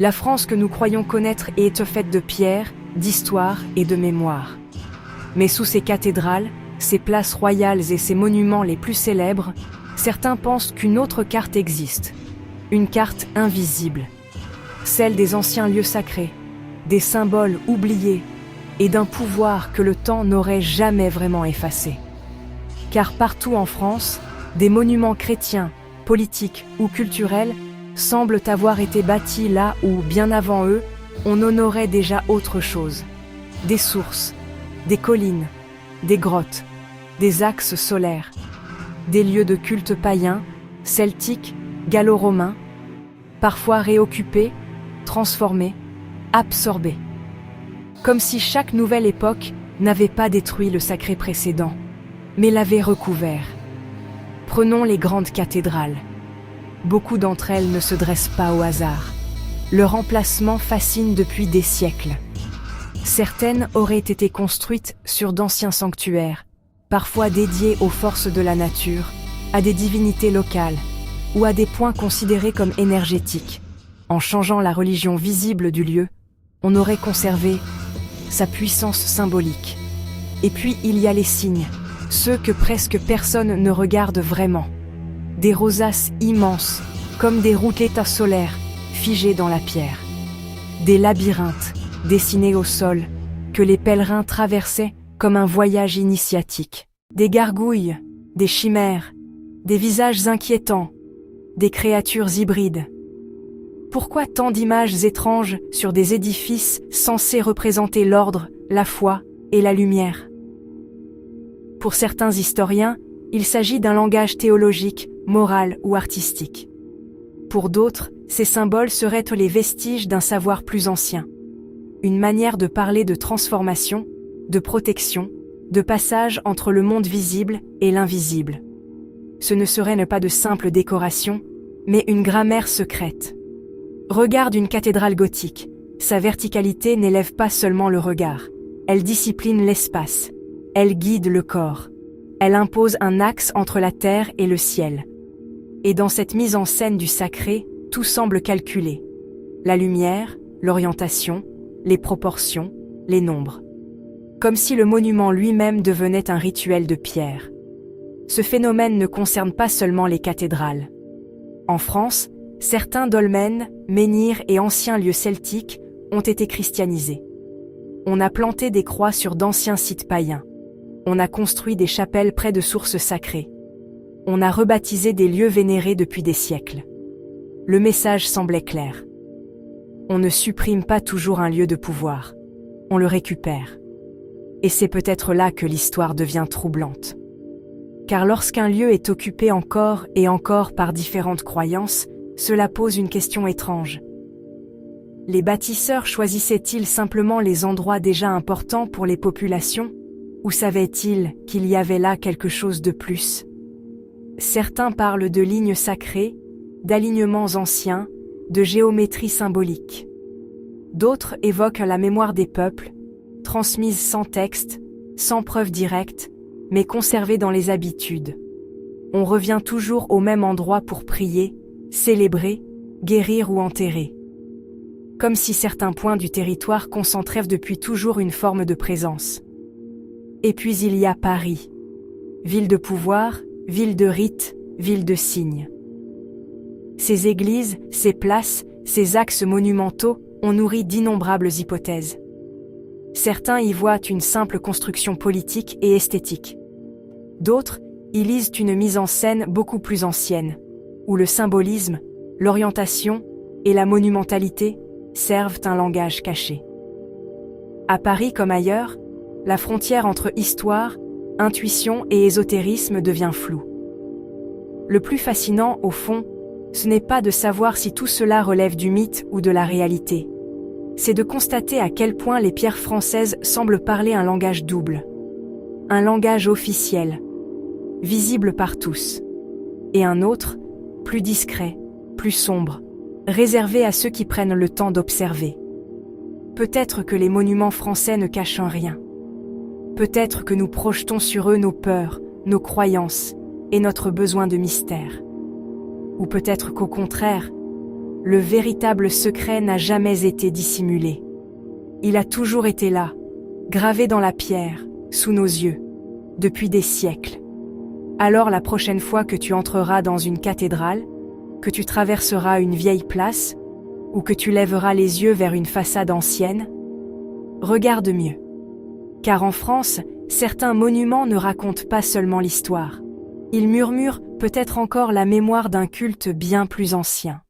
La France que nous croyons connaître est faite de pierres, d'histoire et de mémoire. Mais sous ces cathédrales, ces places royales et ces monuments les plus célèbres, certains pensent qu'une autre carte existe. Une carte invisible. Celle des anciens lieux sacrés, des symboles oubliés et d'un pouvoir que le temps n'aurait jamais vraiment effacé. Car partout en France, des monuments chrétiens, politiques ou culturels semblent avoir été bâtis là où, bien avant eux, on honorait déjà autre chose. Des sources, des collines, des grottes, des axes solaires, des lieux de culte païens, celtiques, gallo-romains, parfois réoccupés, transformés, absorbés. Comme si chaque nouvelle époque n'avait pas détruit le sacré précédent, mais l'avait recouvert. Prenons les grandes cathédrales. Beaucoup d'entre elles ne se dressent pas au hasard. Leur emplacement fascine depuis des siècles. Certaines auraient été construites sur d'anciens sanctuaires, parfois dédiés aux forces de la nature, à des divinités locales, ou à des points considérés comme énergétiques. En changeant la religion visible du lieu, on aurait conservé sa puissance symbolique. Et puis il y a les signes, ceux que presque personne ne regarde vraiment. Des rosaces immenses, comme des rouletas solaires, figées dans la pierre. Des labyrinthes, dessinés au sol, que les pèlerins traversaient comme un voyage initiatique. Des gargouilles, des chimères, des visages inquiétants, des créatures hybrides. Pourquoi tant d'images étranges sur des édifices censés représenter l'ordre, la foi et la lumière? Pour certains historiens, il s'agit d'un langage théologique, moral ou artistique. Pour d'autres, ces symboles seraient les vestiges d'un savoir plus ancien. Une manière de parler de transformation, de protection, de passage entre le monde visible et l'invisible. Ce ne serait pas de simple décoration, mais une grammaire secrète. Regarde une cathédrale gothique. Sa verticalité n'élève pas seulement le regard. Elle discipline l'espace. Elle guide le corps. Elle impose un axe entre la terre et le ciel. Et dans cette mise en scène du sacré, tout semble calculé. La lumière, l'orientation, les proportions, les nombres. Comme si le monument lui-même devenait un rituel de pierre. Ce phénomène ne concerne pas seulement les cathédrales. En France, certains dolmens, menhirs et anciens lieux celtiques ont été christianisés. On a planté des croix sur d'anciens sites païens. On a construit des chapelles près de sources sacrées. On a rebaptisé des lieux vénérés depuis des siècles. Le message semblait clair. On ne supprime pas toujours un lieu de pouvoir. On le récupère. Et c'est peut-être là que l'histoire devient troublante. Car lorsqu'un lieu est occupé encore et encore par différentes croyances, cela pose une question étrange. Les bâtisseurs choisissaient-ils simplement les endroits déjà importants pour les populations, ou savaient-ils qu'il y avait là quelque chose de plus? Certains parlent de lignes sacrées, d'alignements anciens, de géométrie symbolique. D'autres évoquent la mémoire des peuples, transmise sans texte, sans preuve directe, mais conservée dans les habitudes. On revient toujours au même endroit pour prier, célébrer, guérir ou enterrer. Comme si certains points du territoire concentraient depuis toujours une forme de présence. Et puis il y a Paris. Ville de pouvoir, ville de rites, ville de signes. Ces églises, ces places, ces axes monumentaux ont nourri d'innombrables hypothèses. Certains y voient une simple construction politique et esthétique. D'autres y lisent une mise en scène beaucoup plus ancienne, où le symbolisme, l'orientation et la monumentalité servent un langage caché. À Paris comme ailleurs, la frontière entre histoire, intuition et ésotérisme devient floue. Le plus fascinant, au fond, ce n'est pas de savoir si tout cela relève du mythe ou de la réalité. C'est de constater à quel point les pierres françaises semblent parler un langage double. Un langage officiel, visible par tous, et un autre, plus discret, plus sombre, réservé à ceux qui prennent le temps d'observer. Peut-être que les monuments français ne cachent rien. Peut-être que nous projetons sur eux nos peurs, nos croyances et notre besoin de mystère. Ou peut-être qu'au contraire, le véritable secret n'a jamais été dissimulé. Il a toujours été là, gravé dans la pierre, sous nos yeux, depuis des siècles. Alors la prochaine fois que tu entreras dans une cathédrale, que tu traverseras une vieille place, ou que tu lèveras les yeux vers une façade ancienne, regarde mieux. Car en France, certains monuments ne racontent pas seulement l'histoire. Ils murmurent peut-être encore la mémoire d'un culte bien plus ancien.